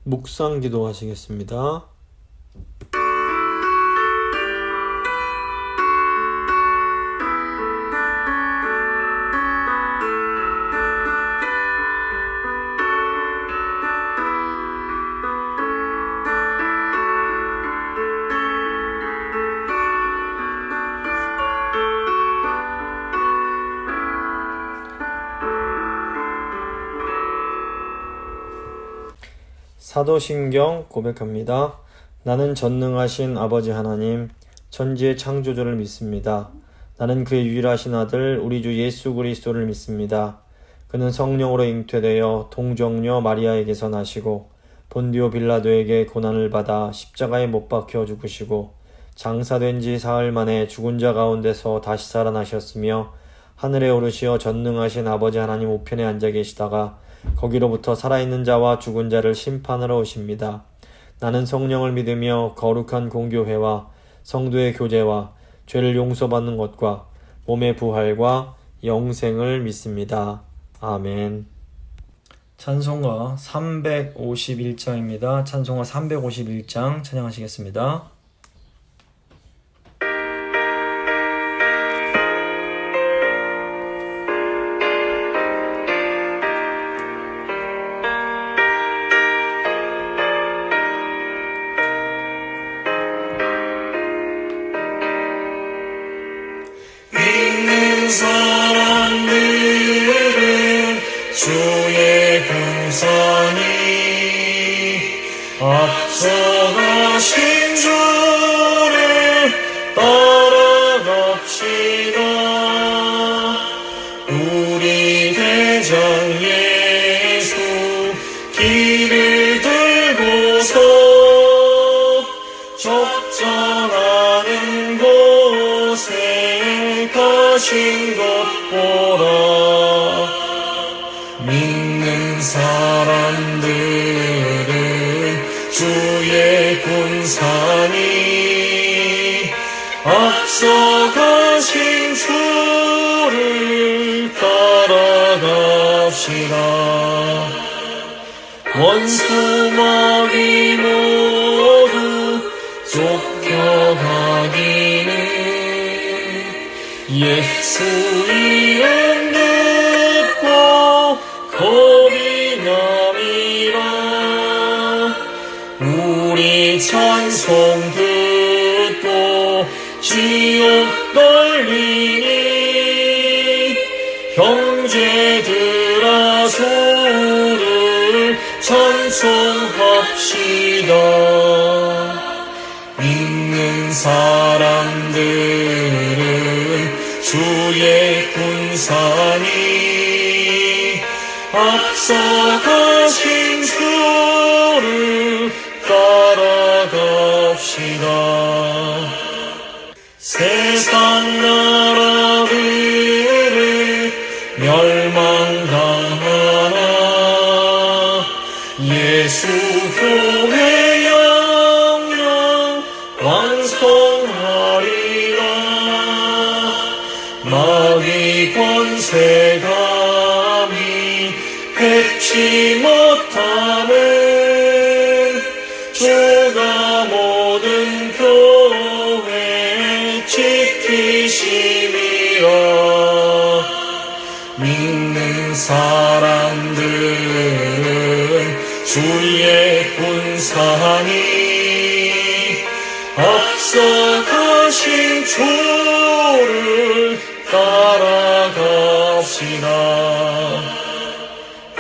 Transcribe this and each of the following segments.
묵상 기도하시겠습니다. 사도신경 고백합니다. 나는 전능하신 아버지 하나님, 천지의 창조주를 믿습니다. 나는 그의 유일하신 아들 우리 주 예수 그리스도를 믿습니다. 그는 성령으로 잉태되어 동정녀 마리아에게서 나시고 본디오 빌라도에게 고난을 받아 십자가에 못 박혀 죽으시고 장사된 지 사흘 만에 죽은 자 가운데서 다시 살아나셨으며 하늘에 오르시어 전능하신 아버지 하나님 우편에 앉아 계시다가 거기로부터 살아있는 자와 죽은 자를 심판하러 오십니다. 나는 성령을 믿으며 거룩한 공교회와 성도의 교제와 죄를 용서받는 것과 몸의 부활과 영생을 믿습니다. 아멘. 찬송가 351장입니다. 찬송가 351장 찬양하시겠습니다. 사람들은 주의 군사니 앞서가신 주를 따라갑시다. 우리 대장 예수 길을 들고서 적장하는 곳에 가신 것 보라. 믿는 사람들은 주의 군사니 앞서가신 주를 따라갑시다. 원수 마귀 모두 쫓겨가기는 예수 이름 듣고 겁이 남이라. 우리 찬송 듣고 지옥 떨리니 형제들아 주를 찬송합시다. 믿는 사람들은 주의 군사니 앞서가신 주를 따라갑시다. 세상 나라들은 멸망당하나 예수 교회 영영 완성하리라. 마귀 권세감이 해치 못함은 주가 모든 교회 지키심이라. 믿는 사람들은 주의 군사니 앞서가신 주를 따라갑시다.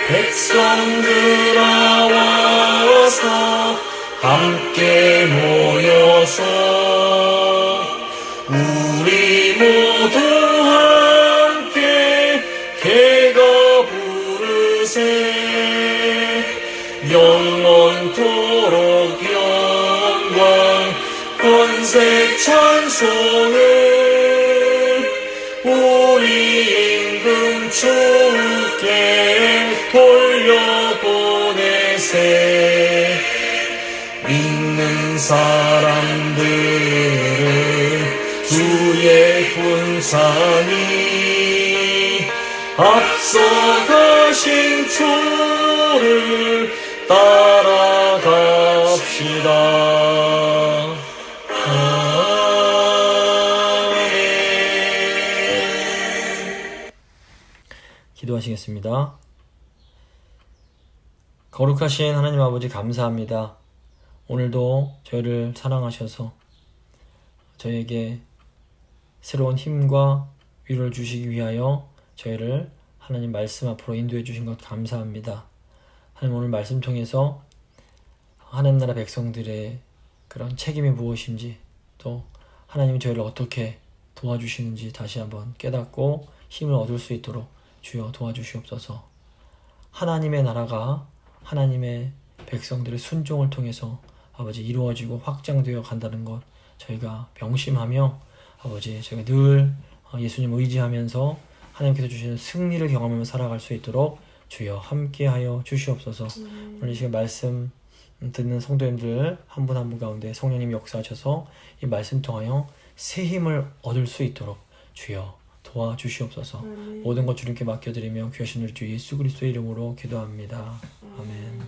백성들아 와서 함께 모여서 우리 모두 함께 개가 부르세. 영원토록 영광 권세 찬송을 우리 임금 주께 돌려보내세. 믿는 사람들은 주의 군사니 앞서가신 주를 따라갑시다. 주옵시다. 기도하시겠습니다. 거룩하신 하나님 아버지 감사합니다. 오늘도 저희를 사랑하셔서 저희에게 새로운 힘과 위로를 주시기 위하여 저희를 하나님 말씀 앞으로 인도해 주신 것 감사합니다. 하나님 오늘 말씀 통해서 하나님 나라 백성들의 그런 책임이 무엇인지 또 하나님이 저희를 어떻게 도와주시는지 다시 한번 깨닫고 힘을 얻을 수 있도록 주여 도와주시옵소서. 하나님의 나라가 하나님의 백성들의 순종을 통해서 아버지 이루어지고 확장되어 간다는 것 저희가 명심하며 아버지 저희가 늘 예수님 의지하면서 하나님께서 주시는 승리를 경험하며 살아갈 수 있도록 주여 함께하여 주시옵소서. 오늘 이 시간 말씀 듣는 성도님들 한 분 한 분 가운데 성령님 역사하셔서 이 말씀 통하여 새 힘을 얻을 수 있도록 주여 도와주시옵소서. 모든 것 주님께 맡겨드리며 귀하신 우리 주 예수 그리스도의 이름으로 기도합니다. 아멘.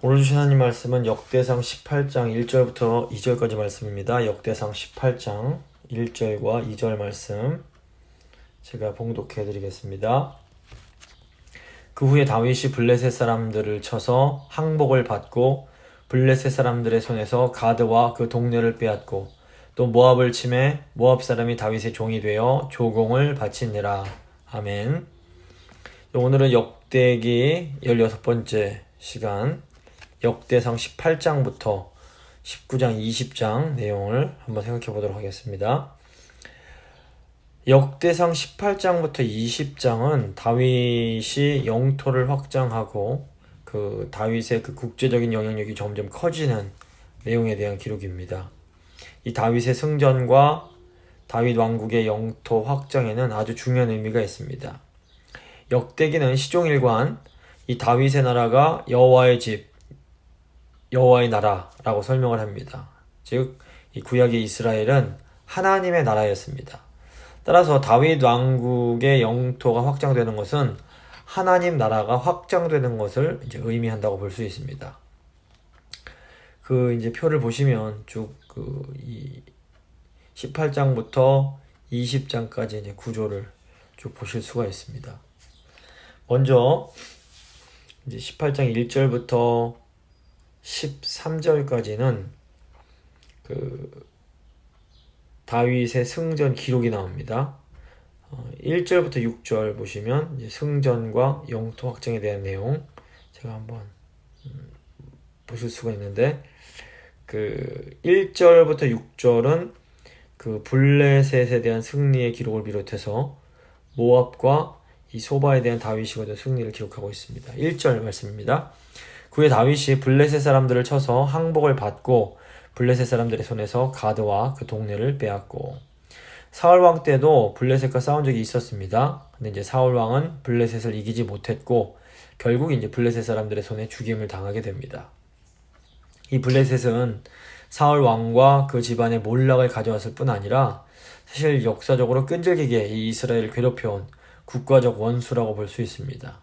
오늘 주신 하나님 말씀은 역대상 18장 1절부터 2절까지 말씀입니다. 역대상 18장 1절과 2절 말씀 제가 봉독해 드리겠습니다. 그 후에 다윗이 블레셋 사람들을 쳐서 항복을 받고 블레셋 사람들의 손에서 가드와 그 동료를 빼앗고 또 모압을 치매 모압 사람이 다윗의 종이 되어 조공을 바치니라. 아멘. 오늘은 역대기 16번째 시간 역대상 18장부터 19장 20장 내용을 한번 생각해 보도록 하겠습니다. 역대상 18장부터 20장은 다윗이 영토를 확장하고 그 다윗의 그 국제적인 영향력이 점점 커지는 내용에 대한 기록입니다. 이 다윗의 승전과 다윗 왕국의 영토 확장에는 아주 중요한 의미가 있습니다. 역대기는 시종일관 이 다윗의 나라가 여호와의 집, 여호와의 나라라고 설명을 합니다. 즉, 이 구약의 이스라엘은 하나님의 나라였습니다. 따라서 다윗 왕국의 영토가 확장되는 것은 하나님 나라가 확장되는 것을 이제 의미한다고 볼 수 있습니다. 그 이제 표를 보시면 쭉 이 18장부터 20장까지 이제 구조를 쭉 보실 수가 있습니다. 먼저 이제 18장 1절부터 13절까지는 그 다윗의 승전 기록이 나옵니다. 1절부터 6절 보시면 이제 승전과 영토 확장에 대한 내용 제가 한번 보실 수가 있는데 그 1절부터 6절은 그 블레셋에 대한 승리의 기록을 비롯해서 모압과 이 소바에 대한 다윗이 거둔 승리를 기록하고 있습니다. 1절 말씀입니다. 그 후에 다윗이 블레셋 사람들을 쳐서 항복을 받고 블레셋 사람들의 손에서 가드와 그 동료를 빼앗고 사울 왕 때도 블레셋과 싸운 적이 있었습니다. 근데 이제 사울 왕은 블레셋을 이기지 못했고 결국 이제 블레셋 사람들의 손에 죽임을 당하게 됩니다. 이 블레셋은 사울 왕과 그 집안의 몰락을 가져왔을 뿐 아니라 사실 역사적으로 끈질기게 이 이스라엘을 괴롭혀온 국가적 원수라고 볼 수 있습니다.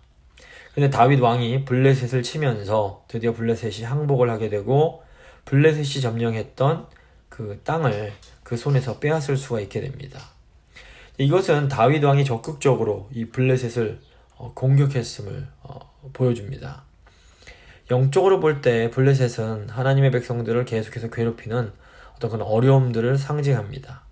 근데 다윗 왕이 블레셋을 치면서 드디어 블레셋이 항복을 하게 되고 블레셋이 점령했던 그 땅을 그 손에서 빼앗을 수가 있게 됩니다. 이것은 다윗 왕이 적극적으로 이 블레셋을 공격했음을 보여줍니다. 영적으로 볼 때 블레셋은 하나님의 백성들을 계속해서 괴롭히는 어떤 그런 어려움들을 상징합니다.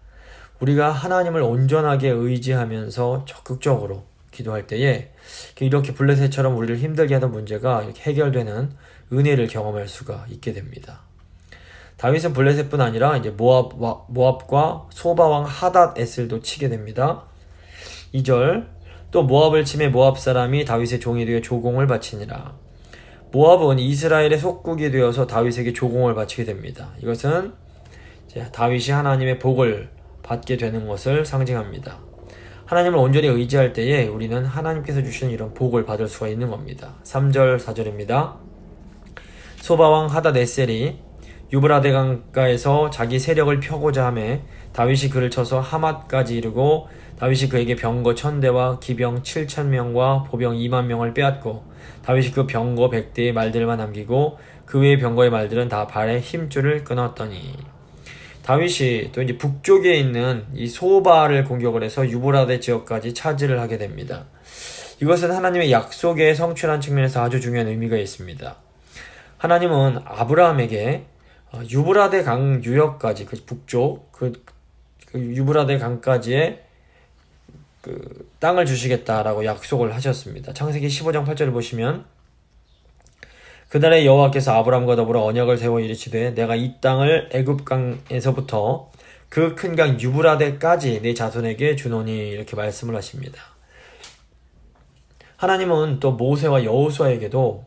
우리가 하나님을 온전하게 의지하면서 적극적으로 기도할 때에 이렇게 블레셋처럼 우리를 힘들게 하던 문제가 이렇게 해결되는 은혜를 경험할 수가 있게 됩니다. 다윗은 블레셋뿐 아니라 이제 모압과 소바왕 하닷 에슬도 치게 됩니다. 2절 또 모압을 치매 모압 사람이 다윗의 종이 되어 조공을 바치니라. 모압은 이스라엘의 속국이 되어서 다윗에게 조공을 바치게 됩니다. 이것은 이제 다윗이 하나님의 복을 받게 되는 것을 상징합니다. 하나님을 온전히 의지할 때에 우리는 하나님께서 주시는 이런 복을 받을 수가 있는 겁니다. 3절 4절입니다. 소바왕 하닷 에셀이 유브라데 강가에서 자기 세력을 펴고자 하매 다윗이 그를 쳐서 하맛까지 이르고 다윗이 그에게 병거 1000대와 기병 7000명과 보병 20000명을 빼앗고 다윗이 그 병거 100대의 말들만 남기고 그 외의 병거의 말들은 다 발에 힘줄을 끊었더니 다윗이 또 이제 북쪽에 있는 이 소바를 공격을 해서 유브라데 지역까지 차지를 하게 됩니다. 이것은 하나님의 약속의 성취라는 측면에서 아주 중요한 의미가 있습니다. 하나님은 아브라함에게 유브라데 강 유역까지 그 북쪽 그 유브라데 강까지의 그 땅을 주시겠다라고 약속을 하셨습니다. 창세기 15장 8절을 보시면 그날에 여호와께서 아브라함과 더불어 언약을 세워 이르시되 내가 이 땅을 애굽 강에서부터 그 큰 강 유브라데까지 네 자손에게 주노니 이렇게 말씀을 하십니다. 하나님은 또 모세와 여호수아에게도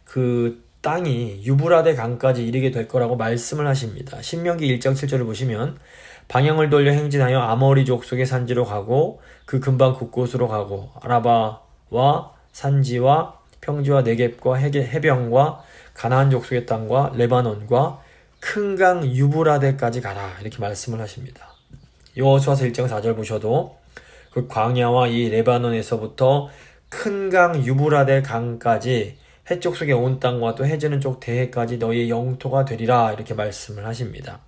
그 땅이 유브라데 강까지 이르게 될 거라고 말씀을 하십니다. 신명기 1장 7절을 보시면 방향을 돌려 행진하여 아모리족 속의 산지로 가고 그 근방 곳곳으로 가고 아라바와 산지와 평지와 네겝과 해변과 가나안족 속의 땅과 레바논과 큰 강 유브라데까지 가라 이렇게 말씀을 하십니다. 여호수아서 1장 4절 보셔도 그 광야와 이 레바논에서부터 큰 강 유브라데 강까지 해쪽 속의 온 땅과 또 해지는 쪽 대해까지 너희의 영토가 되리라 이렇게 말씀을 하십니다.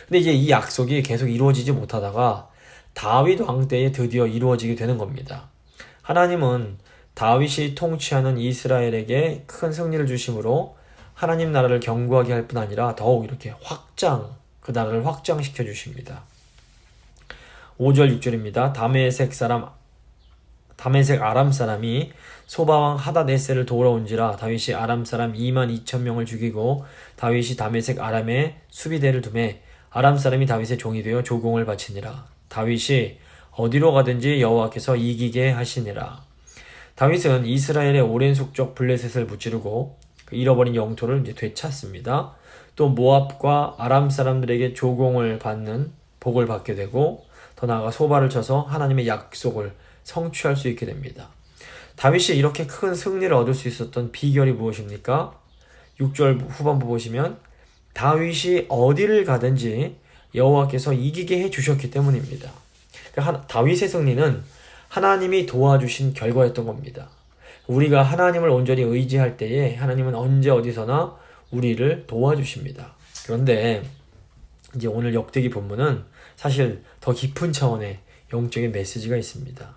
근데 이제 이 약속이 계속 이루어지지 못하다가 다윗 왕 때에 드디어 이루어지게 되는 겁니다. 하나님은 다윗이 통치하는 이스라엘에게 큰 승리를 주심으로 하나님 나라를 견고하게 할 뿐 아니라 더욱 이렇게 그 나라를 확장시켜 주십니다. 5절 6절입니다. 다메섹 아람 사람이 소바왕 하다네셀을 도우러 온지라 다윗이 아람 사람 22,000명을 죽이고 다윗이 다메섹 아람에 수비대를 두매 아람 사람이 다윗의 종이 되어 조공을 바치니라. 다윗이 어디로 가든지 여호와께서 이기게 하시니라. 다윗은 이스라엘의 오랜 숙적 블레셋을 무찌르고 그 잃어버린 영토를 이제 되찾습니다. 또 모압과 아람 사람들에게 조공을 받는 복을 받게 되고 더 나아가 소바를 쳐서 하나님의 약속을 성취할 수 있게 됩니다. 다윗이 이렇게 큰 승리를 얻을 수 있었던 비결이 무엇입니까? 6절 후반부 보시면 다윗이 어디를 가든지 여호와께서 이기게 해주셨기 때문입니다. 그러니까 다윗의 승리는 하나님이 도와주신 결과였던 겁니다. 우리가 하나님을 온전히 의지할 때에 하나님은 언제 어디서나 우리를 도와주십니다. 그런데 이제 오늘 역대기 본문은 사실 더 깊은 차원의 영적인 메시지가 있습니다.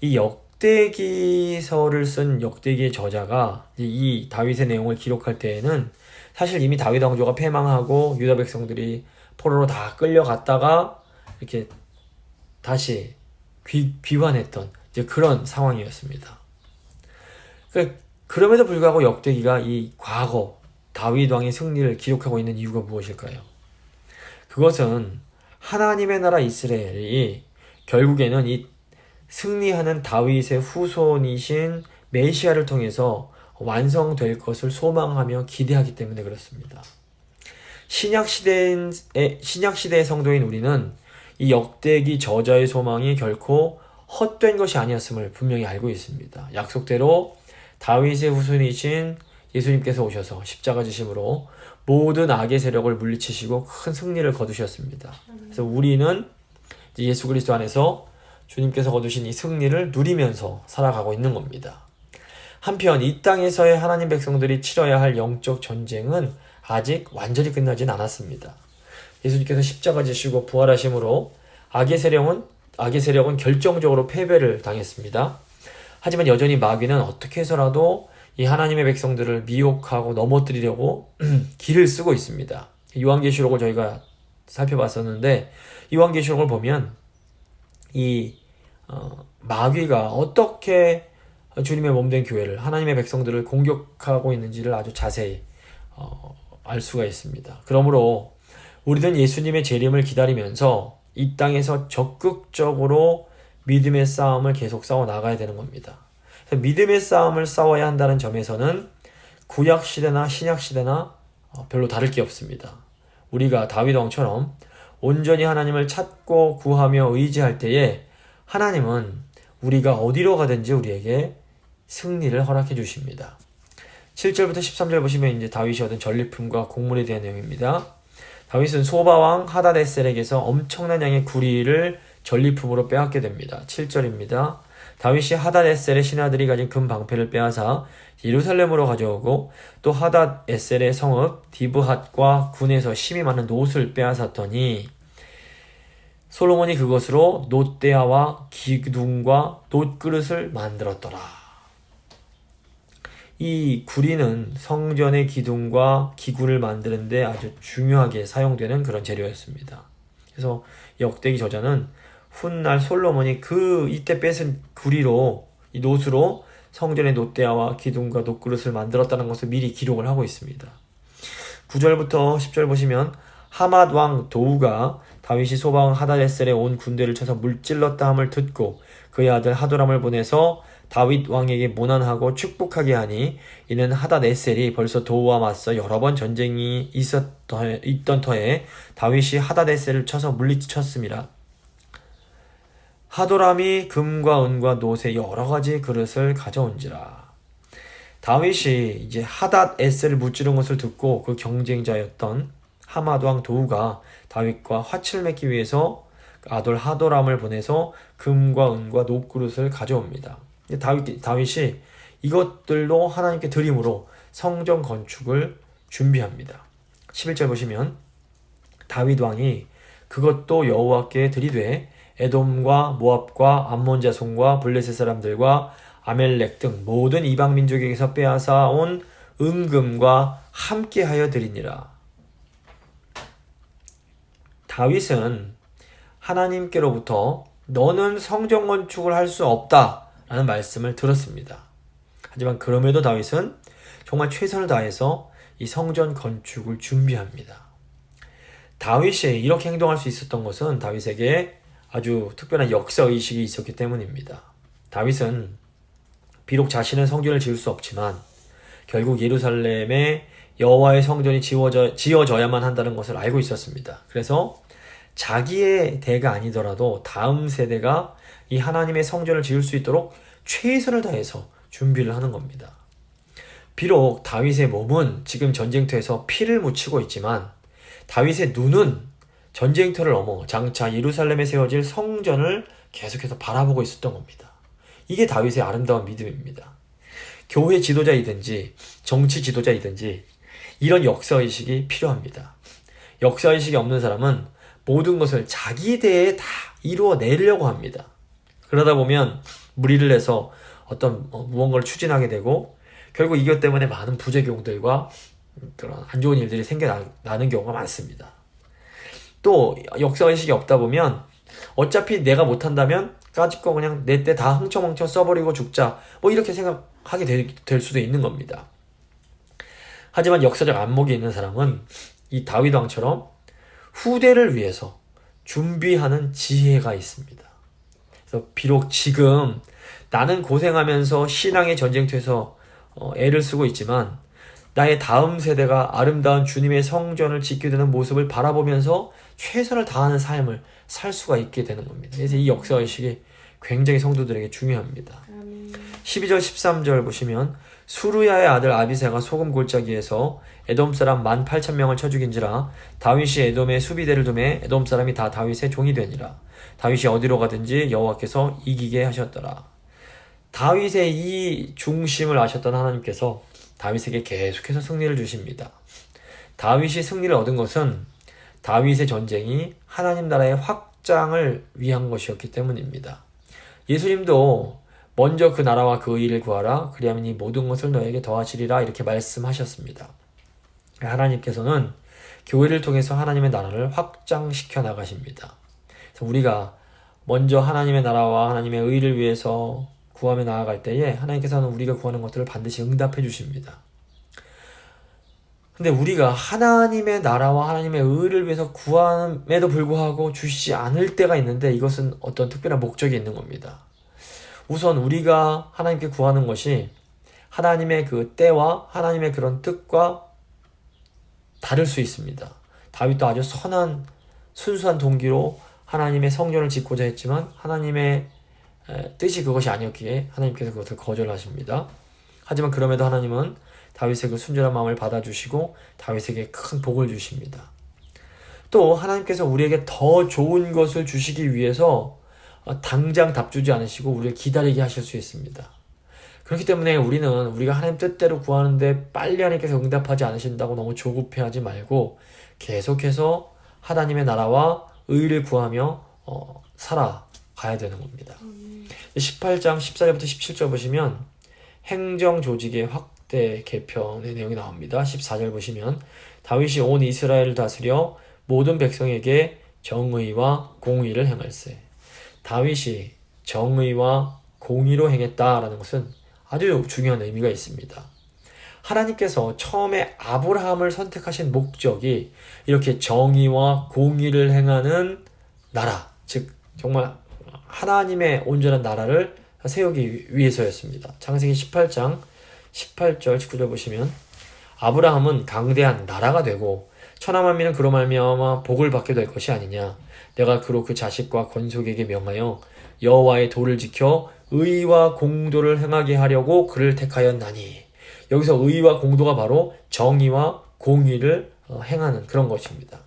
이 역대기서를 쓴 역대기의 저자가 이 다윗의 내용을 기록할 때에는 사실 이미 다윗 왕조가 패망하고 유다 백성들이 포로로 다 끌려갔다가 이렇게 다시 귀환했던 이제 그런 상황이었습니다. 그럼에도 불구하고 역대기가 이 과거 다윗 왕의 승리를 기록하고 있는 이유가 무엇일까요? 그것은 하나님의 나라 이스라엘이 결국에는 이 승리하는 다윗의 후손이신 메시아를 통해서 완성될 것을 소망하며 기대하기 때문에 그렇습니다. 신약시대의 성도인 우리는 이 역대기 저자의 소망이 결코 헛된 것이 아니었음을 분명히 알고 있습니다. 약속대로 다윗의 후손이신 예수님께서 오셔서 십자가 지심으로 모든 악의 세력을 물리치시고 큰 승리를 거두셨습니다. 그래서 우리는 예수 그리스도 안에서 주님께서 거두신 이 승리를 누리면서 살아가고 있는 겁니다. 한편 이 땅에서의 하나님 백성들이 치러야 할 영적 전쟁은 아직 완전히 끝나진 않았습니다. 예수님께서 십자가 지시고 부활하심으로 악의 세력은 결정적으로 패배를 당했습니다. 하지만 여전히 마귀는 어떻게 해서라도 이 하나님의 백성들을 미혹하고 넘어뜨리려고 길을 쓰고 있습니다. 요한계시록을 저희가 살펴봤었는데 요한계시록을 보면 이 마귀가 어떻게 주님의 몸된 교회를 하나님의 백성들을 공격하고 있는지를 아주 자세히 알 수가 있습니다. 그러므로 우리는 예수님의 재림을 기다리면서 이 땅에서 적극적으로 믿음의 싸움을 계속 싸워 나가야 되는 겁니다. 믿음의 싸움을 싸워야 한다는 점에서는 구약시대나 신약시대나 별로 다를 게 없습니다. 우리가 다윗 왕처럼 온전히 하나님을 찾고 구하며 의지할 때에 하나님은 우리가 어디로 가든지 우리에게 승리를 허락해 주십니다. 7절부터 13절 보시면 이제 다윗이 얻은 전리품과 곡물에 대한 내용입니다. 다윗은 소바왕 하다데셀에게서 엄청난 양의 구리를 전리품으로 빼앗게 됩니다. 7절입니다. 다윗이 하다데셀의 신하들이 가진 금 방패를 빼앗아 예루살렘으로 가져오고 또 하다데셀의 성읍 디브핫과 군에서 심이 많은 놋을 빼앗았더니 솔로몬이 그것으로 놋대야와 기둥과 놋그릇을 만들었더라. 이 구리는 성전의 기둥과 기구를 만드는데 아주 중요하게 사용되는 그런 재료였습니다. 그래서 역대기 저자는 훗날 솔로몬이 이때 뺏은 구리로 이 놋으로 성전의 놋대야와 기둥과 놋그릇을 만들었다는 것을 미리 기록을 하고 있습니다. 9절부터 10절 보시면 하맛 왕 도우가 다윗이 소바왕 하다데셀에 온 군대를 쳐서 물질렀다 함을 듣고 그의 아들 하도람을 보내서 다윗 왕에게 모난하고 축복하게 하니 이는 하다데셀이 벌써 도우와 맞서 여러 번 전쟁이 있던 터에 다윗이 하다데셀을 쳐서 물리쳤습니다. 하도람이 금과 은과 놋의 여러 가지 그릇을 가져온지라. 다윗이 이제 하닷에셀을 무찌른 것을 듣고 그 경쟁자였던 하맛 왕 도우가 다윗과 화치를 맺기 위해서 아들 하도람을 보내서 금과 은과 놋그릇을 가져옵니다. 다윗이 이것들도 하나님께 드림으로 성전 건축을 준비합니다. 11절 보시면 다윗 왕이 그것도 여호와께 드리되 에돔과 모압과 암몬 자손과 블레셋 사람들과 아멜렉 등 모든 이방 민족에게서 빼앗아 온 은금과 함께하여 드리니라. 다윗은 하나님께로부터 너는 성전 건축을 할 수 없다 라는 말씀을 들었습니다. 하지만 그럼에도 다윗은 정말 최선을 다해서 이 성전 건축을 준비합니다. 다윗이 이렇게 행동할 수 있었던 것은 다윗에게 아주 특별한 역사의식이 있었기 때문입니다. 다윗은 비록 자신은 성전을 지을 수 없지만 결국 예루살렘에 여호와의 성전이 지어져야만 한다는 것을 알고 있었습니다. 그래서 자기의 대가 아니더라도 다음 세대가 이 하나님의 성전을 지을 수 있도록 최선을 다해서 준비를 하는 겁니다. 비록 다윗의 몸은 지금 전쟁터에서 피를 묻히고 있지만 다윗의 눈은 전쟁터를 넘어 장차 예루살렘에 세워질 성전을 계속해서 바라보고 있었던 겁니다. 이게 다윗의 아름다운 믿음입니다. 교회 지도자이든지 정치 지도자이든지 이런 역사의식이 필요합니다. 역사의식이 없는 사람은 모든 것을 자기 대에 다 이루어내려고 합니다. 그러다 보면 무리를 해서 어떤 무언가를 추진하게 되고 결국 이것 때문에 많은 부작용들과 그런 안 좋은 일들이 생겨나는 경우가 많습니다. 또 역사의식이 없다 보면 어차피 내가 못한다면 까짓 거 그냥 내 때 다 흥청망청 써버리고 죽자 뭐 이렇게 생각하게 될 수도 있는 겁니다. 하지만 역사적 안목이 있는 사람은 이 다윗 왕처럼 후대를 위해서 준비하는 지혜가 있습니다. 그래서 비록 지금 나는 고생하면서 신앙의 전쟁터에서 애를 쓰고 있지만 나의 다음 세대가 아름다운 주님의 성전을 짓게 되는 모습을 바라보면서 최선을 다하는 삶을 살 수가 있게 되는 겁니다. 그래서 이 역사의식이 굉장히 성도들에게 중요합니다. 12절 13절 보시면 수루야의 아들 아비새가 소금 골짜기에서 에돔 사람 18,000명을 쳐 죽인지라 다윗이 에돔의 수비대를 두매 에돔 사람이 다 다윗의 종이 되니라. 다윗이 어디로 가든지 여호와께서 이기게 하셨더라. 다윗의 이 중심을 아셨던 하나님께서 다윗에게 계속해서 승리를 주십니다. 다윗이 승리를 얻은 것은 다윗의 전쟁이 하나님 나라의 확장을 위한 것이었기 때문입니다. 예수님도 먼저 그 나라와 그 의를 구하라 그리하면 이 모든 것을 너에게 더하시리라 이렇게 말씀하셨습니다. 하나님께서는 교회를 통해서 하나님의 나라를 확장시켜 나가십니다. 그래서 우리가 먼저 하나님의 나라와 하나님의 의를 위해서 구하며 나아갈 때에 하나님께서는 우리가 구하는 것들을 반드시 응답해 주십니다. 근데 우리가 하나님의 나라와 하나님의 의를 위해서 구함에도 불구하고 주시지 않을 때가 있는데 이것은 어떤 특별한 목적이 있는 겁니다. 우선 우리가 하나님께 구하는 것이 하나님의 그 때와 하나님의 그런 뜻과 다를 수 있습니다. 다윗도 아주 선한 순수한 동기로 하나님의 성전을 짓고자 했지만 하나님의 뜻이 그것이 아니었기에 하나님께서 그것을 거절하십니다. 하지만 그럼에도 하나님은 다윗의 그 순전한 마음을 받아주시고 다윗에게 큰 복을 주십니다. 또 하나님께서 우리에게 더 좋은 것을 주시기 위해서 당장 답 주지 않으시고 우리를 기다리게 하실 수 있습니다. 그렇기 때문에 우리가 하나님 뜻대로 구하는데 빨리 하나님께서 응답하지 않으신다고 너무 조급해하지 말고 계속해서 하나님의 나라와 의를 구하며 살아가야 되는 겁니다. 18장 14절부터 17절 보시면 행정 조직의 확대 개편의 내용이 나옵니다. 14절 보시면 다윗이 온 이스라엘을 다스려 모든 백성에게 정의와 공의를 행할세. 다윗이 정의와 공의로 행했다라는 것은 아주 중요한 의미가 있습니다. 하나님께서 처음에 아브라함을 선택하신 목적이 이렇게 정의와 공의를 행하는 나라, 즉 정말 하나님의 온전한 나라를 세우기 위해서였습니다. 창세기 18장 18절 19절 보시면 아브라함은 강대한 나라가 되고 천하만민은 그로 말미암아 복을 받게 될 것이 아니냐. 내가 그로 그 자식과 건속에게 명하여 여호와의 도를 지켜 의와 공도를 행하게 하려고 그를 택하였나니. 여기서 의와 공도가 바로 정의와 공의를 행하는 그런 것입니다.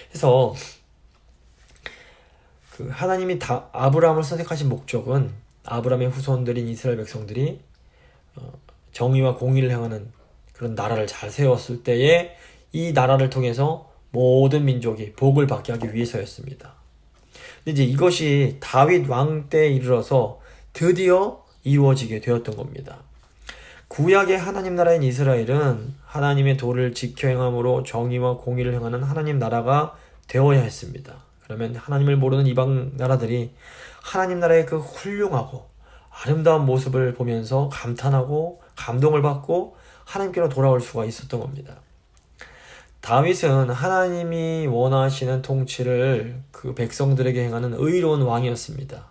그래서 그 하나님이 아브라함을 선택하신 목적은 아브라함의 후손들인 이스라엘 백성들이 정의와 공의를 행하는 그런 나라를 잘 세웠을 때에 이 나라를 통해서 모든 민족이 복을 받게 하기 위해서였습니다. 근데 이제 이것이 다윗 왕 때에 이르러서 드디어 이루어지게 되었던 겁니다. 구약의 하나님 나라인 이스라엘은 하나님의 도를 지켜 행함으로 정의와 공의를 행하는 하나님 나라가 되어야 했습니다. 그러면 하나님을 모르는 이방 나라들이 하나님 나라의 그 훌륭하고 아름다운 모습을 보면서 감탄하고 감동을 받고 하나님께로 돌아올 수가 있었던 겁니다. 다윗은 하나님이 원하시는 통치를 그 백성들에게 행하는 의로운 왕이었습니다.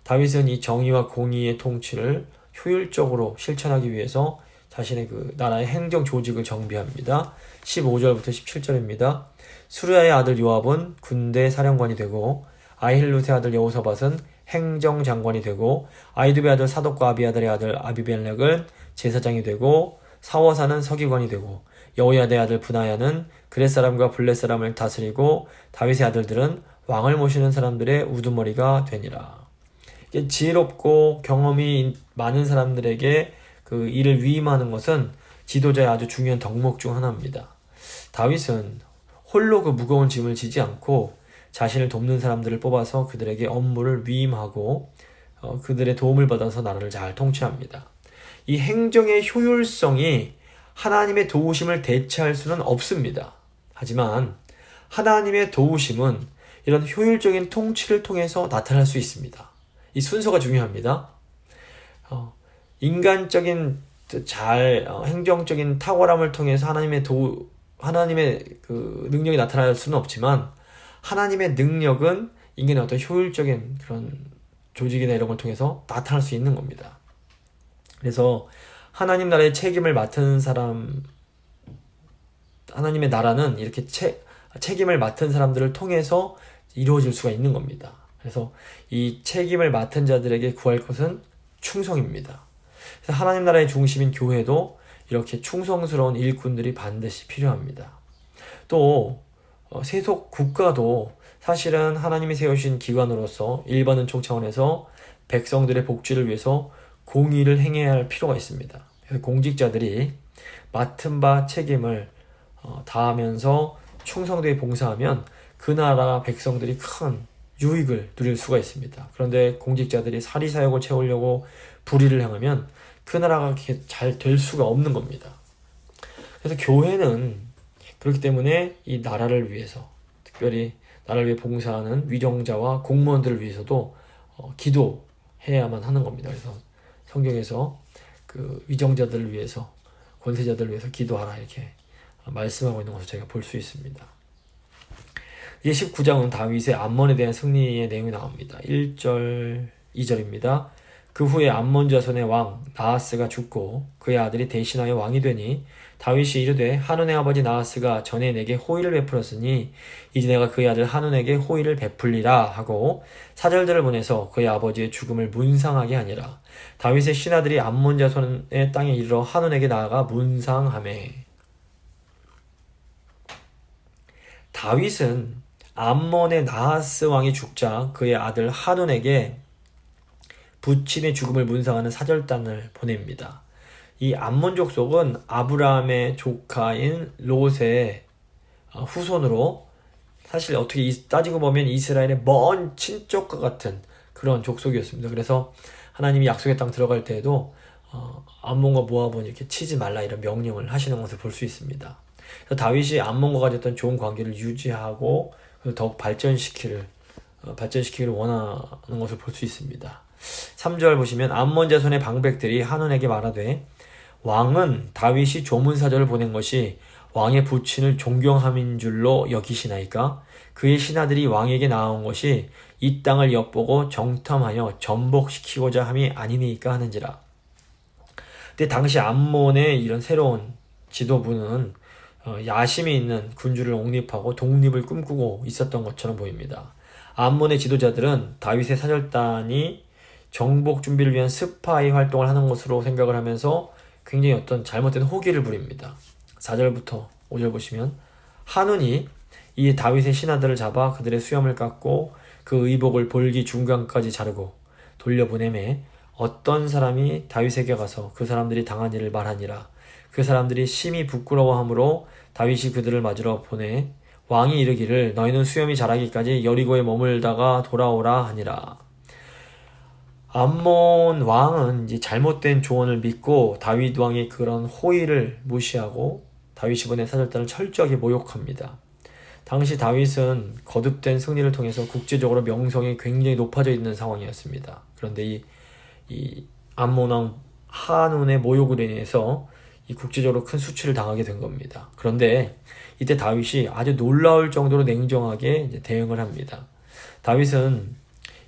다윗은 이 정의와 공의의 통치를 효율적으로 실천하기 위해서 자신의 그 나라의 행정 조직을 정비합니다. 15절부터 17절입니다. 수르야의 아들 요압은 군대 사령관이 되고 아힐룻의 아들 여호사밧은 행정장관이 되고 아이두베 아들 사독과 아비아달의 아들 아비멜렉은 제사장이 되고 사워사는 서기관이 되고 여호야다의 아들 브나야는 그렛 사람과 블렛 사람을 다스리고 다윗의 아들들은 왕을 모시는 사람들의 우두머리가 되니라. 지혜롭고 경험이 많은 사람들에게 그 일을 위임하는 것은 지도자의 아주 중요한 덕목 중 하나입니다. 다윗은 홀로 그 무거운 짐을 지지 않고 자신을 돕는 사람들을 뽑아서 그들에게 업무를 위임하고 그들의 도움을 받아서 나라를 잘 통치합니다. 이 행정의 효율성이 하나님의 도우심을 대체할 수는 없습니다. 하지만 하나님의 도우심은 이런 효율적인 통치를 통해서 나타날 수 있습니다. 이 순서가 중요합니다. 인간적인 행정적인 탁월함을 통해서 하나님의 그 능력이 나타날 수는 없지만 하나님의 능력은 인간의 어떤 효율적인 그런 조직이나 이런 걸 통해서 나타날 수 있는 겁니다. 그래서 하나님 나라의 책임을 맡은 사람, 하나님의 나라는 이렇게 책임을 맡은 사람들을 통해서 이루어질 수가 있는 겁니다. 그래서 이 책임을 맡은 자들에게 구할 것은 충성입니다. 그래서 하나님 나라의 중심인 교회도 이렇게 충성스러운 일꾼들이 반드시 필요합니다. 또 세속 국가도 사실은 하나님이 세우신 기관으로서 일반 은총 차원에서 백성들의 복지를 위해서 공의를 행해야 할 필요가 있습니다. 그래서 공직자들이 맡은 바 책임을 다하면서 충성되게 봉사하면 그 나라 백성들이 큰 유익을 누릴 수가 있습니다. 그런데 공직자들이 사리사욕을 채우려고 불의를 행하면 그 나라가 잘 될 수가 없는 겁니다. 그래서 교회는 그렇기 때문에 이 나라를 위해서, 특별히 나라를 위해 봉사하는 위정자와 공무원들을 위해서도 기도해야만 하는 겁니다. 그래서 성경에서 그 위정자들을 위해서, 권세자들을 위해서 기도하라 이렇게 말씀하고 있는 것을 저희가 볼 수 있습니다. 이제 19장은 다윗의 암몬에 대한 승리의 내용이 나옵니다. 1절, 2절입니다. 그 후에 암몬 자손의 왕 나하스가 죽고 그의 아들이 대신하여 왕이 되니 다윗이 이르되 한운의 아버지 나하스가 전에 내게 호의를 베풀었으니 이제 내가 그의 아들 한운에게 호의를 베풀리라 하고 사절들을 보내서 그의 아버지의 죽음을 문상하게 하니라. 다윗의 신하들이 암몬 자손의 땅에 이르러 한운에게 나아가 문상하매. 다윗은 암몬의 나하스 왕이 죽자 그의 아들 한운에게 부친의 죽음을 문상하는 사절단을 보냅니다. 이 암몬 족속은 아브라함의 조카인 롯의 후손으로 사실 어떻게 따지고 보면 이스라엘의 먼 친족과 같은 그런 족속이었습니다. 그래서 하나님이 약속의 땅 들어갈 때에도 암몬과 모압은 이렇게 치지 말라 이런 명령을 하시는 것을 볼 수 있습니다. 그래서 다윗이 암몬과 가졌던 좋은 관계를 유지하고 더욱 발전시키기를 원하는 것을 볼 수 있습니다. 3절 보시면 암몬 자손의 방백들이 한운에게 말하되 왕은 다윗이 조문사절을 보낸 것이 왕의 부친을 존경함인 줄로 여기시나이까? 그의 신하들이 왕에게 나아온 것이 이 땅을 엿보고 정탐하여 전복시키고자 함이 아니니까 하는지라. 근데 당시 암몬의 이런 새로운 지도부는 야심이 있는 군주를 옹립하고 독립을 꿈꾸고 있었던 것처럼 보입니다. 암몬의 지도자들은 다윗의 사절단이 정복 준비를 위한 스파이 활동을 하는 것으로 생각을 하면서 굉장히 어떤 잘못된 호기를 부립니다. 4절부터 5절 보시면 한운이 이 다윗의 신하들을 잡아 그들의 수염을 깎고 그 의복을 볼기 중간까지 자르고 돌려보내매 어떤 사람이 다윗에게 가서 그 사람들이 당한 일을 말하니라. 그 사람들이 심히 부끄러워하므로 다윗이 그들을 맞으러 보내 왕이 이르기를 너희는 수염이 자라기까지 여리고에 머물다가 돌아오라 하니라. 암몬 왕은 이제 잘못된 조언을 믿고 다윗 왕의 그런 호의를 무시하고 다윗이 보낸 사절단을 철저하게 모욕합니다. 당시 다윗은 거듭된 승리를 통해서 국제적으로 명성이 굉장히 높아져 있는 상황이었습니다. 그런데 이 암몬 왕 한운의 모욕으로 인해서 이 국제적으로 큰 수치를 당하게 된 겁니다. 그런데 이때 다윗이 아주 놀라울 정도로 냉정하게 이제 대응을 합니다. 다윗은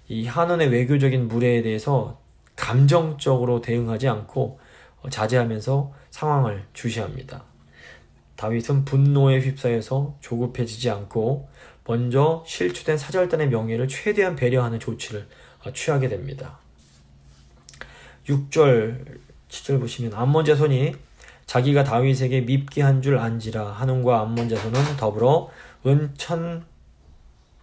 이 한운의 외교적인 무례에 대해서 감정적으로 대응하지 않고 자제하면서 상황을 주시합니다. 다윗은 분노에 휩싸여서 조급해지지 않고 먼저 실추된 사절단의 명예를 최대한 배려하는 조치를 취하게 됩니다. 6절, 7절 보시면 암몬 자손이 자기가 다윗에게 밉게 한 줄 안지라. 한운과 암몬 자손은 더불어 은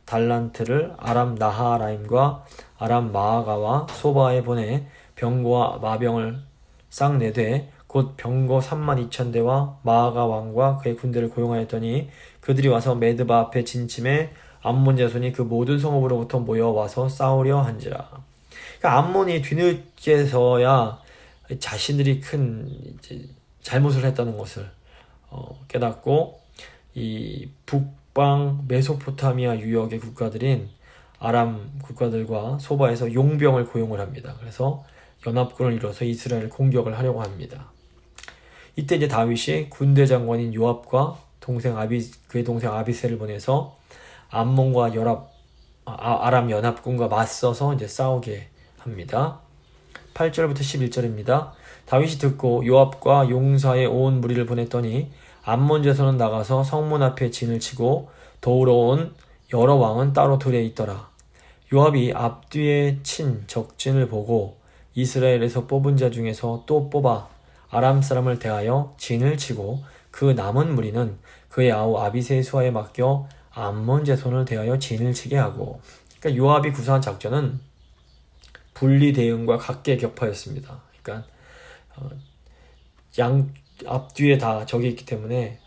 1000달란트를 아람 나하라임과 아람 마아가와 소바에 보내 병거와 마병을 싹 내되 곧 병거 32,000대와 마아가 왕과 그의 군대를 고용하였더니 그들이 와서 메드바 앞에 진침해 암몬 자손이 그 모든 성읍으로부터 모여와서 싸우려 한지라. 그러니까 암몬이 뒤늦게서야 자신들이 큰 이제 잘못을 했다는 것을 깨닫고 이 북방 메소포타미아 유역의 국가들인 아람 국가들과 소바에서 용병을 고용을 합니다. 그래서 연합군을 이뤄서 이스라엘을 공격을 하려고 합니다. 이때 이제 다윗이 군대 장관인 요압과 그의 동생 아비새를 보내서 암몬과 아람 연합군과 맞서서 이제 싸우게 합니다. 8절부터 11절입니다. 다윗이 듣고 요압과 용사의 온 무리를 보냈더니 암몬 자손은 나가서 성문 앞에 진을 치고 도우러 온 여러 왕은 따로 들에 있더라. 요압이 앞뒤에 친 적진을 보고 이스라엘에서 뽑은 자 중에서 또 뽑아 아람 사람을 대하여 진을 치고 그 남은 무리는 그의 아우 아비새의 수하에 맡겨 암몬 자손을 대하여 진을 치게 하고. 그러니까 요압이 구사한 작전은 분리 대응과 각계격파였습니다. 그러니까 양 앞뒤에 다 적이 있기 때문에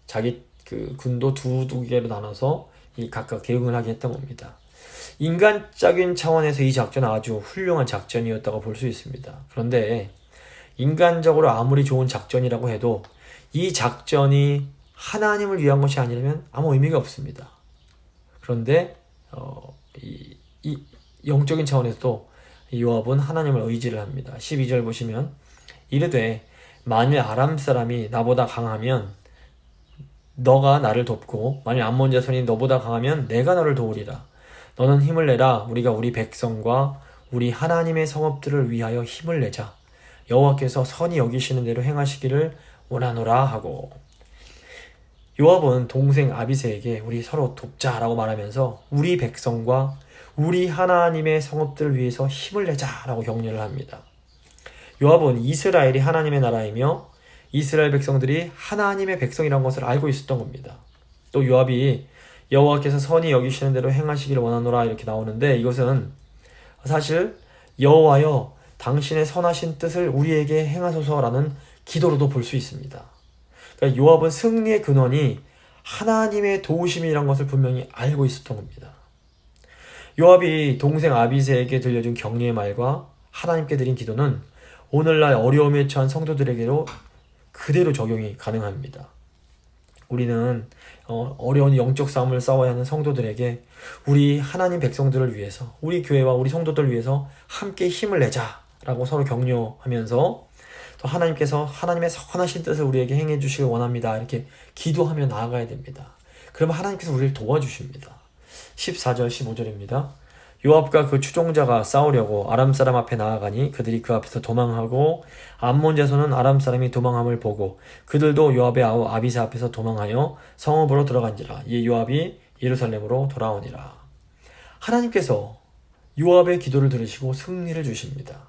자기 그 군도 두 개로 나눠서 이 각각 대응을 하게 했던 겁니다. 인간적인 차원에서 이 작전은 아주 훌륭한 작전이었다고 볼 수 있습니다. 그런데 인간적으로 아무리 좋은 작전이라고 해도 이 작전이 하나님을 위한 것이 아니라면 아무 의미가 없습니다. 그런데 이 영적인 차원에서도 요압은 하나님을 의지를 합니다. 12절 보시면 이르되 만일 아람 사람이 나보다 강하면 너가 나를 돕고 만일 암몬 자손이 너보다 강하면 내가 너를 도우리라. 너는 힘을 내라. 우리가 우리 백성과 우리 하나님의 성읍들을 위하여 힘을 내자. 여호와께서 선히 여기시는 대로 행하시기를 원하노라 하고, 요압은 동생 아비새에게 우리 서로 돕자라고 말하면서 우리 백성과 우리 하나님의 성읍들을 위해서 힘을 내자라고 격려를 합니다. 요압은 이스라엘이 하나님의 나라이며 이스라엘 백성들이 하나님의 백성이라는 것을 알고 있었던 겁니다. 또 요압이 여호와께서 선히 여기시는 대로 행하시기를 원하노라 이렇게 나오는데, 이것은 사실 여호와여 당신의 선하신 뜻을 우리에게 행하소서라는 기도로도 볼 수 있습니다. 그러니까 요압은 승리의 근원이 하나님의 도우심이란 것을 분명히 알고 있었던 겁니다. 요압이 동생 아비새에게 들려준 격려의 말과 하나님께 드린 기도는 오늘날 어려움에 처한 성도들에게로 그대로 적용이 가능합니다. 우리는 어려운 영적 싸움을 싸워야 하는 성도들에게 우리 하나님 백성들을 위해서, 우리 교회와 우리 성도들을 위해서 함께 힘을 내자라고 서로 격려하면서, 또 하나님께서 하나님의 선하신 뜻을 우리에게 행해 주시길 원합니다 이렇게 기도하며 나아가야 됩니다. 그러면 하나님께서 우리를 도와주십니다. 14절 15절입니다. 요압과 그 추종자가 싸우려고 아람 사람 앞에 나아가니 그들이 그 앞에서 도망하고 암몬 자손은 아람 사람이 도망함을 보고 그들도 요압의 아우 아비새 앞에서 도망하여 성읍으로 들어간지라. 이에 요압이 예루살렘으로 돌아오니라. 하나님께서 요압의 기도를 들으시고 승리를 주십니다.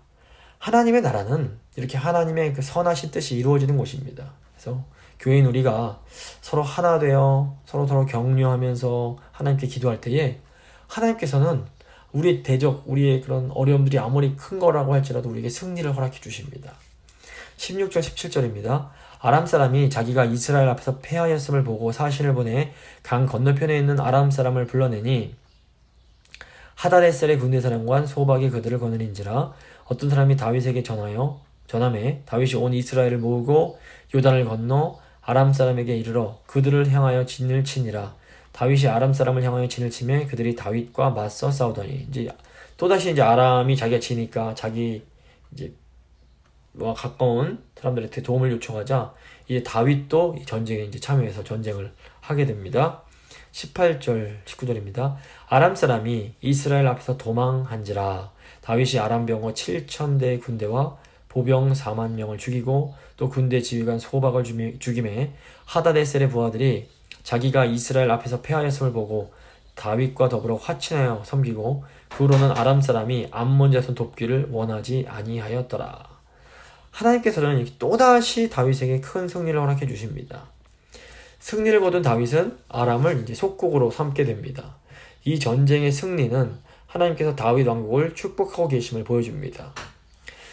하나님의 나라는 이렇게 하나님의 그 선하신 뜻이 이루어지는 곳입니다. 그래서 교회인 우리가 서로 하나 되어 서로 격려하면서 하나님께 기도할 때에 하나님께서는 우리의 대적, 우리의 그런 어려움들이 아무리 큰 거라고 할지라도 우리에게 승리를 허락해 주십니다. 16절 17절입니다. 아람 사람이 자기가 이스라엘 앞에서 패하였음을 보고 사신을 보내 강 건너편에 있는 아람 사람을 불러내니 하다데셀의 군대 사령관 소박이 그들을 거느린지라. 어떤 사람이 다윗에게 전함에 다윗이 온 이스라엘을 모으고 요단을 건너 아람 사람에게 이르러 그들을 향하여 진을 치니라. 다윗이 아람 사람을 향하여 진을 치매 그들이 다윗과 맞서 싸우더니, 이제 또다시 이제 아람이 자기가 지니까 자기 이제 와 가까운 사람들한테 도움을 요청하자 이제 다윗도 이 전쟁에 이제 참여해서 전쟁을 하게 됩니다. 18절 19절입니다. 아람 사람이 이스라엘 앞에서 도망한지라. 다윗이 아람 병거 7,000대 군대와 보병 4만 명을 죽이고 또 군대 지휘관 소박을 죽임에 하다데셀의 부하들이 자기가 이스라엘 앞에서 패하였음을 보고 다윗과 더불어 화친하여 섬기고 그 후로는 아람 사람이 암몬 자손 돕기를 원하지 아니하였더라. 하나님께서는 또다시 다윗에게 큰 승리를 허락해 주십니다. 승리를 거둔 다윗은 아람을 이제 속국으로 삼게 됩니다. 이 전쟁의 승리는 하나님께서 다윗 왕국을 축복하고 계심을 보여줍니다.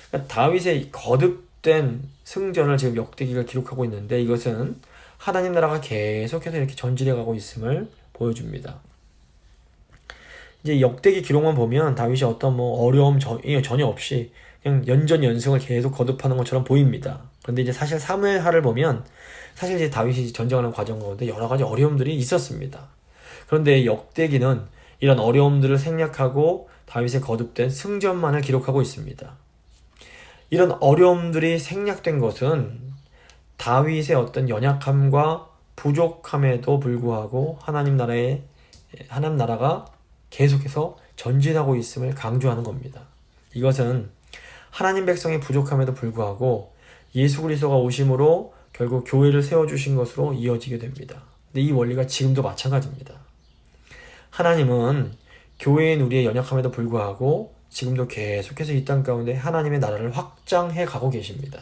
그러니까 다윗의 거듭된 승전을 지금 역대기가 기록하고 있는데, 이것은 하나님 나라가 계속해서 이렇게 전진해 가고 있음을 보여줍니다. 이제 역대기 기록만 보면 다윗이 어떤 어려움 전혀 없이 그냥 연전연승을 계속 거듭하는 것처럼 보입니다. 그런데 이제 사실 사무엘하를 보면 사실 이제 다윗이 전쟁하는 과정 가운데 여러 가지 어려움들이 있었습니다. 그런데 역대기는 이런 어려움들을 생략하고 다윗의 거듭된 승전만을 기록하고 있습니다. 이런 어려움들이 생략된 것은 다윗의 어떤 연약함과 부족함에도 불구하고 하나님 나라가 계속해서 전진하고 있음을 강조하는 겁니다. 이것은 하나님 백성의 부족함에도 불구하고 예수 그리스도가 오심으로 결국 교회를 세워주신 것으로 이어지게 됩니다. 근데 이 원리가 지금도 마찬가지입니다. 하나님은 교회인 우리의 연약함에도 불구하고 지금도 계속해서 이 땅 가운데 하나님의 나라를 확장해 가고 계십니다.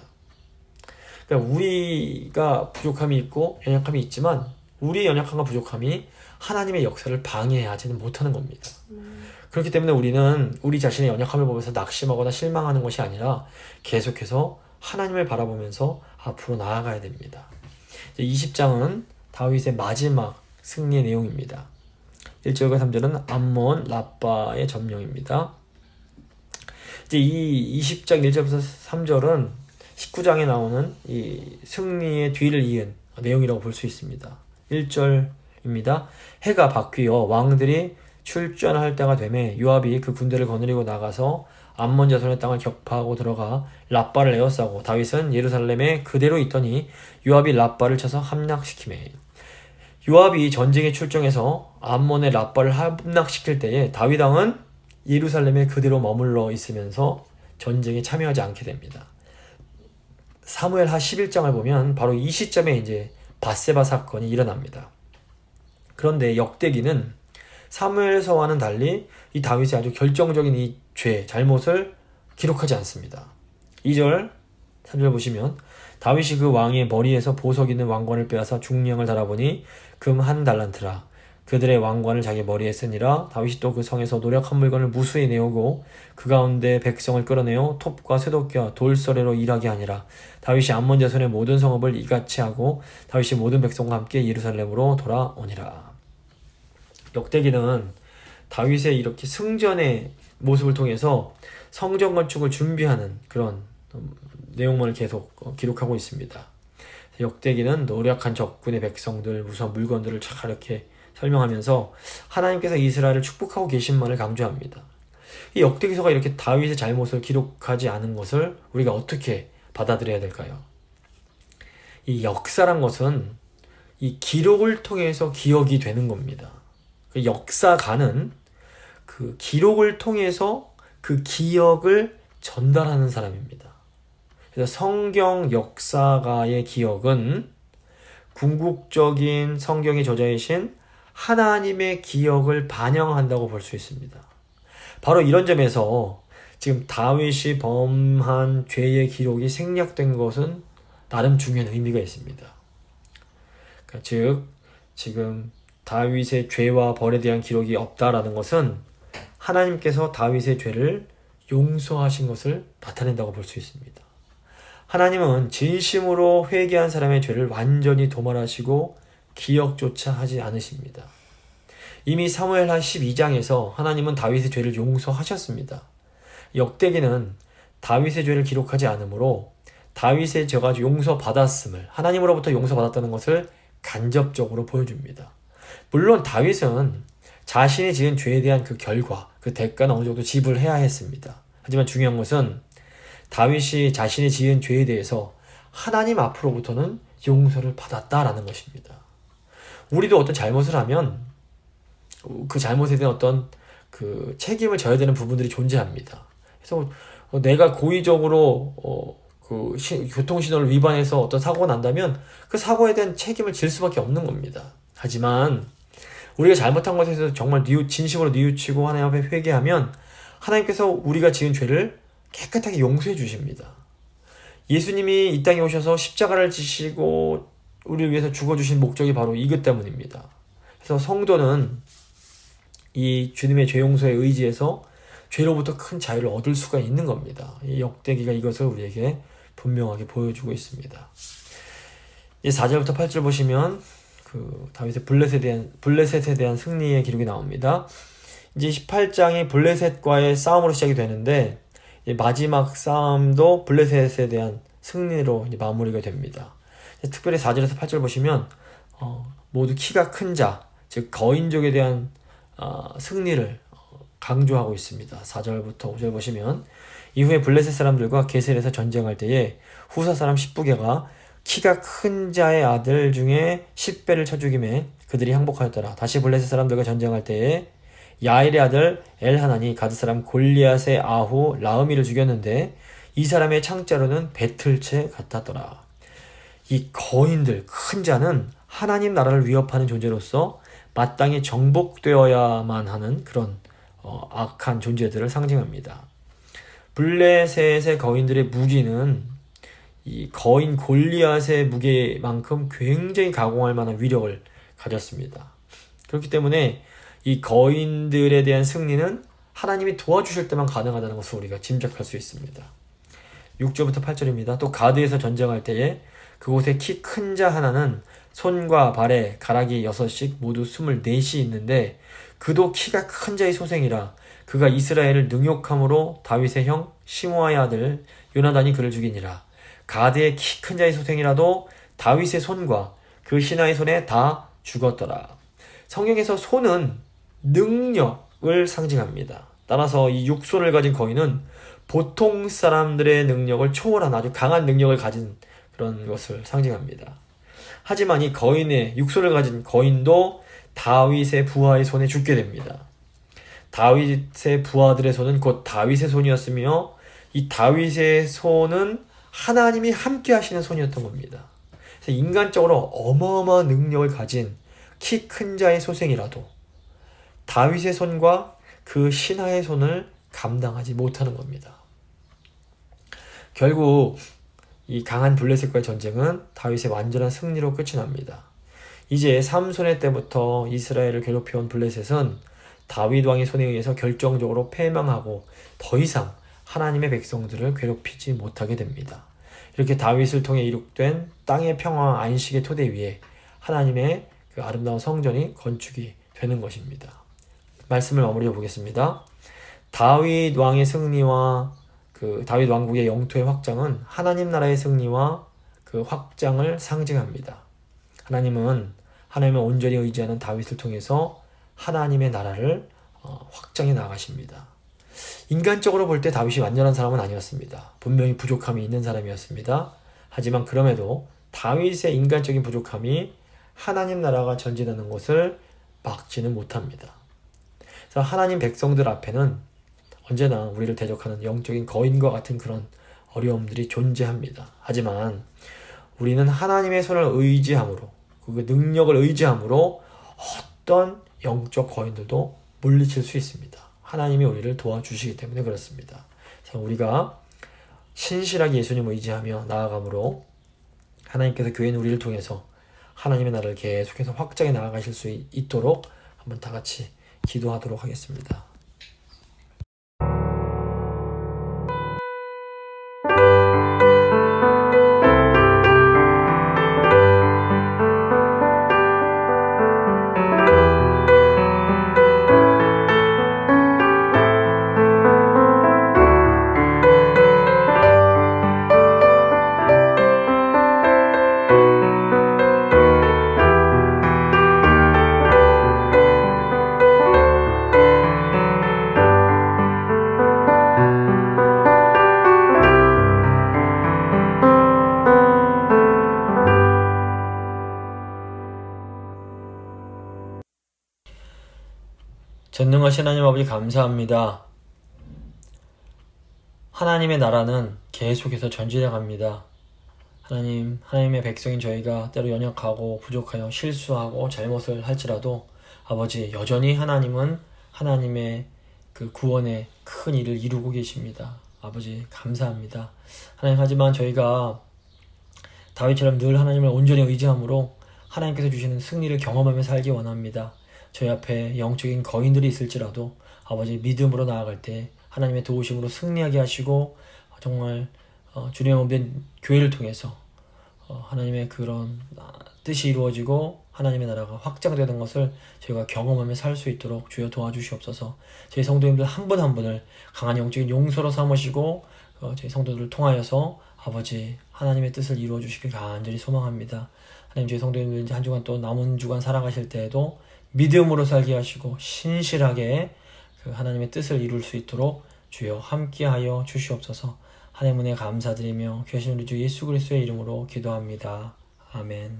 그러니까 우리가 부족함이 있고 연약함이 있지만 우리의 연약함과 부족함이 하나님의 역사를 방해하지는 못하는 겁니다. 그렇기 때문에 우리는 우리 자신의 연약함을 보면서 낙심하거나 실망하는 것이 아니라 계속해서 하나님을 바라보면서 앞으로 나아가야 됩니다. 20장은 다윗의 마지막 승리의 내용입니다. 1절과 3절은 암몬 라빠의 점령입니다. 이제 이 20장 1절부터 3절은 19장에 나오는 이 승리의 뒤를 이은 내용이라고 볼 수 있습니다. 1절입니다. 해가 바뀌어 왕들이 출전할 때가 되매 요압이 그 군대를 거느리고 나가서 암몬 자손의 땅을 격파하고 들어가 라빠를 에워싸고 다윗은 예루살렘에 그대로 있더니 요압이 라빠를 쳐서 함락시키매. 요압이 전쟁에 출정해서 암몬의 라빠를 함락시킬 때에 다윗 왕은 예루살렘에 그대로 머물러 있으면서 전쟁에 참여하지 않게 됩니다. 사무엘하 11장을 보면 바로 이 시점에 이제 밧세바 사건이 일어납니다. 그런데 역대기는 사무엘서와는 달리 이 다윗의 아주 결정적인 이 죄, 잘못을 기록하지 않습니다. 2절, 3절 보시면 다윗이 그 왕의 머리에서 보석 있는 왕관을 빼앗아 중량을 달아보니 금 1달란트라. 그들의 왕관을 자기 머리에 쓰니라. 다윗이 또 그 성에서 노력한 물건을 무수히 내오고 그 가운데 백성을 끌어내어 톱과 쇠도끼와 돌서래로 일하게 하니라. 다윗이 암몬 자손의 모든 성읍을 이같이 하고 다윗이 모든 백성과 함께 예루살렘으로 돌아오니라. 역대기는 다윗의 이렇게 승전의 모습을 통해서 성전 건축을 준비하는 그런 내용만을 계속 기록하고 있습니다. 역대기는 노력한 적군의 백성들, 무수한 물건들을 잘 이렇게 설명하면서 하나님께서 이스라엘을 축복하고 계신만을 강조합니다. 이 역대기서가 이렇게 다윗의 잘못을 기록하지 않은 것을 우리가 어떻게 받아들여야 될까요? 이 역사란 것은 이 기록을 통해서 기억이 되는 겁니다. 그 역사가는 그 기록을 통해서 그 기억을 전달하는 사람입니다. 그래서 성경 역사가의 기억은 궁극적인 성경의 저자이신 하나님의 기억을 반영한다고 볼 수 있습니다. 바로 이런 점에서 지금 다윗이 범한 죄의 기록이 생략된 것은 나름 중요한 의미가 있습니다. 그러니까 즉 지금 다윗의 죄와 벌에 대한 기록이 없다라는 것은 하나님께서 다윗의 죄를 용서하신 것을 나타낸다고 볼 수 있습니다. 하나님은 진심으로 회개한 사람의 죄를 완전히 도말하시고 기억조차 하지 않으십니다. 이미 사무엘하 12장에서 하나님은 다윗의 죄를 용서하셨습니다. 역대기는 다윗의 죄를 기록하지 않으므로 다윗의 죄가 용서받았음을, 하나님으로부터 용서받았다는 것을 간접적으로 보여줍니다. 물론 다윗은 자신이 지은 죄에 대한 그 결과, 그 대가는 어느 정도 지불해야 했습니다. 하지만 중요한 것은 다윗이 자신이 지은 죄에 대해서 하나님 앞으로부터는 용서를 받았다라는 것입니다. 우리도 어떤 잘못을 하면 그 잘못에 대한 어떤 그 책임을 져야 되는 부분들이 존재합니다. 그래서 내가 고의적으로 그 교통신호를 위반해서 어떤 사고가 난다면 그 사고에 대한 책임을 질 수밖에 없는 겁니다. 하지만 우리가 잘못한 것에 대해서 정말 진심으로 뉘우치고 하나님 앞에 회개하면 하나님께서 우리가 지은 죄를 깨끗하게 용서해 주십니다. 예수님이 이 땅에 오셔서 십자가를 지시고 우리를 위해서 죽어주신 목적이 바로 이것 때문입니다. 그래서 성도는 이 주님의 죄 용서에 의지해서 죄로부터 큰 자유를 얻을 수가 있는 겁니다. 이 역대기가 이것을 우리에게 분명하게 보여주고 있습니다. 이제 4절부터 8절 보시면 그 다윗의 블레셋에 대한 승리의 기록이 나옵니다. 이제 18장이 블레셋과의 싸움으로 시작이 되는데 마지막 싸움도 블레셋에 대한 승리로 이제 마무리가 됩니다. 특별히 4절에서 8절 보시면 모두 키가 큰 자, 즉 거인족에 대한 승리를 강조하고 있습니다. 4절부터 5절 보시면 이후에 블레셋 사람들과 게셀에서 전쟁할 때에 후사 사람 10부개가 키가 큰 자의 아들 중에 10배를 쳐 죽임에 그들이 항복하였더라. 다시 블레셋 사람들과 전쟁할 때에 야일의 아들 엘하난이 가드 사람 골리앗의 아후 라흐미를 죽였는데 이 사람의 창자로는 배틀채 같았더라. 이 거인들, 큰 자는 하나님 나라를 위협하는 존재로서 마땅히 정복되어야만 하는 그런 악한 존재들을 상징합니다. 블레셋의 거인들의 무기는 이 거인 골리앗의 무게만큼 굉장히 가공할 만한 위력을 가졌습니다. 그렇기 때문에 이 거인들에 대한 승리는 하나님이 도와주실 때만 가능하다는 것을 우리가 짐작할 수 있습니다. 6절부터 8절입니다. 또 가드에서 전쟁할 때에 그곳에 키 큰 자 하나는 손과 발에 가락이 6씩 모두 24이 있는데 그도 키가 큰 자의 소생이라 그가 이스라엘을 능욕함으로 다윗의 형 시므아의 아들 요나단이 그를 죽이니라. 가드의 키 큰 자의 소생이라도 다윗의 손과 그 신하의 손에 다 죽었더라. 성경에서 손은 능력을 상징합니다. 따라서 이 육손을 가진 거인은 보통 사람들의 능력을 초월한 아주 강한 능력을 가진 그런 것을 상징합니다. 하지만 이 거인의 육손을 가진 거인도 다윗의 부하의 손에 죽게 됩니다. 다윗의 부하들의 손은 곧 다윗의 손이었으며 이 다윗의 손은 하나님이 함께 하시는 손이었던 겁니다. 그래서 인간적으로 어마어마한 능력을 가진 키 큰 자의 소생이라도 다윗의 손과 그 신하의 손을 감당하지 못하는 겁니다. 결국 이 강한 블레셋과의 전쟁은 다윗의 완전한 승리로 끝이 납니다. 이제 삼손의 때부터 이스라엘을 괴롭혀온 블레셋은 다윗 왕의 손에 의해서 결정적으로 패망하고 더 이상 하나님의 백성들을 괴롭히지 못하게 됩니다. 이렇게 다윗을 통해 이룩된 땅의 평화와 안식의 토대 위에 하나님의 그 아름다운 성전이 건축이 되는 것입니다. 말씀을 마무리해 보겠습니다. 다윗 왕의 승리와 그 다윗 왕국의 영토의 확장은 하나님 나라의 승리와 그 확장을 상징합니다. 하나님은 하나님을 온전히 의지하는 다윗을 통해서 하나님의 나라를 확장해 나가십니다. 인간적으로 볼 때 다윗이 완전한 사람은 아니었습니다. 분명히 부족함이 있는 사람이었습니다. 하지만 그럼에도 다윗의 인간적인 부족함이 하나님 나라가 전진하는 것을 막지는 못합니다. 그래서 하나님 백성들 앞에는 언제나 우리를 대적하는 영적인 거인과 같은 그런 어려움들이 존재합니다. 하지만 우리는 하나님의 손을 의지함으로, 그 능력을 의지함으로 어떤 영적 거인들도 물리칠 수 있습니다. 하나님이 우리를 도와주시기 때문에 그렇습니다. 그래서 우리가 신실하게 예수님을 의지하며 나아감으로 하나님께서 교회는 우리를 통해서 하나님의 나라를 계속해서 확장해 나아가실 수 있도록 한번 다 같이 기도하도록 하겠습니다. 전능하신 하나님 아버지 감사합니다. 하나님의 나라는 계속해서 전진해 갑니다. 하나님의 백성인 저희가 때로 연약하고 부족하여 실수하고 잘못을 할지라도 아버지 여전히 하나님은 하나님의 그 구원의 큰 일을 이루고 계십니다. 아버지 감사합니다. 하나님 하지만 저희가 다윗처럼 늘 하나님을 온전히 의지함으로 하나님께서 주시는 승리를 경험하며 살기 원합니다. 저희 앞에 영적인 거인들이 있을지라도 아버지 믿음으로 나아갈 때 하나님의 도우심으로 승리하게 하시고 정말 주님의 몸된 교회를 통해서 하나님의 그런 뜻이 이루어지고 하나님의 나라가 확장되는 것을 저희가 경험하며 살 수 있도록 주여 도와주시옵소서. 저희 성도님들 한 분 한 분을 강한 영적인 용서로 삼으시고 저희 성도들을 통하여서 아버지 하나님의 뜻을 이루어 주시길 간절히 소망합니다. 하나님 저희 성도님들 이제 한 주간 또 남은 주간 살아가실 때에도 믿음으로 살게 하시고 신실하게 그 하나님의 뜻을 이룰 수 있도록 주여 함께하여 주시옵소서. 하나님 은혜 감사드리며 귀하신 우리 주 예수 그리스도의 이름으로 기도합니다. 아멘.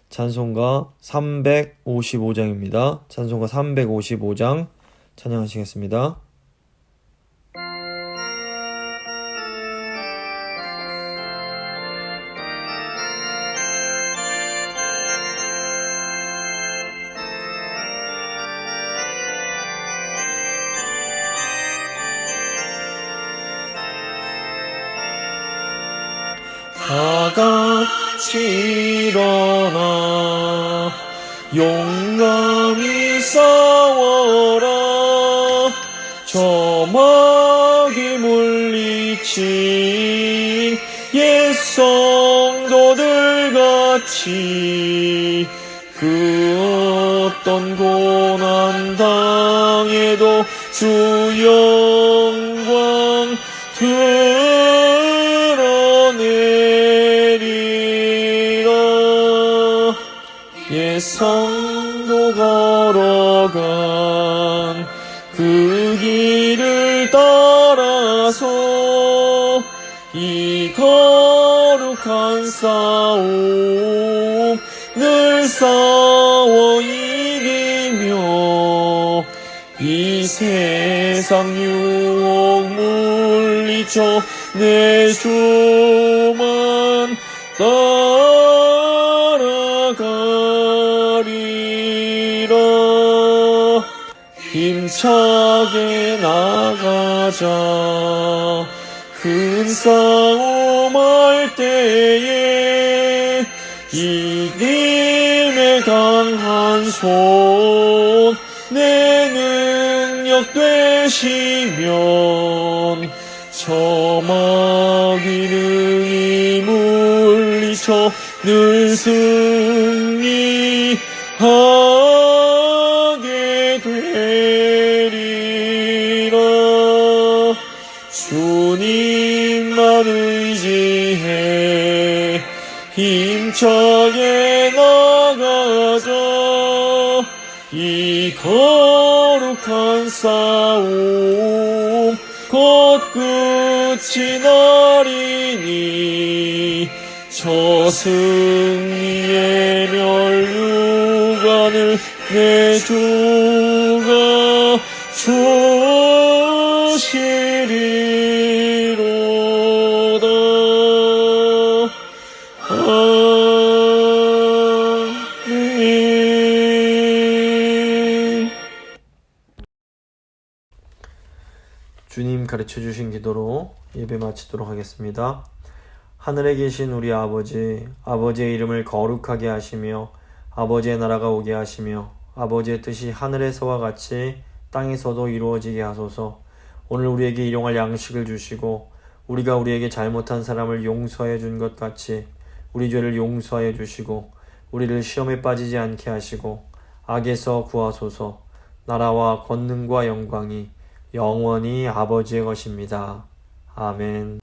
찬송가 355장입니다. 찬송가 355장 찬양하시겠습니다. 다같이 일어나 용감히 싸워라. 저마귀 물리친 옛 성도들 같이 그 어떤 고난 당해도 주 영광 옛 성도 걸어간 그 길을 따라서 이 거룩한 싸움 늘 싸워 이기며 이 세상 유혹 물리쳐 내 주만 따라가리라. 힘차게 나가자. 큰 싸움 할 때에 이김에 강한 손 내 능력 되시면 저 마귀능이 물리쳐 늘 승리하게 되리라. 주님만 의지해 힘차게 나가자. 이 거룩한 싸움 곧 끝이 나리니 저 승리의 멸류관을 내 주가 주시리로다. 아멘. 주님 가르쳐 주신 기도로 예배 마치도록 하겠습니다. 하늘에 계신 우리 아버지, 아버지의 이름을 거룩하게 하시며 아버지의 나라가 오게 하시며 아버지의 뜻이 하늘에서와 같이 땅에서도 이루어지게 하소서. 오늘 우리에게 일용할 양식을 주시고 우리가 우리에게 잘못한 사람을 용서해 준 것 같이 우리 죄를 용서해 주시고 우리를 시험에 빠지지 않게 하시고 악에서 구하소서. 나라와 권능과 영광이 영원히 아버지의 것입니다. 아멘.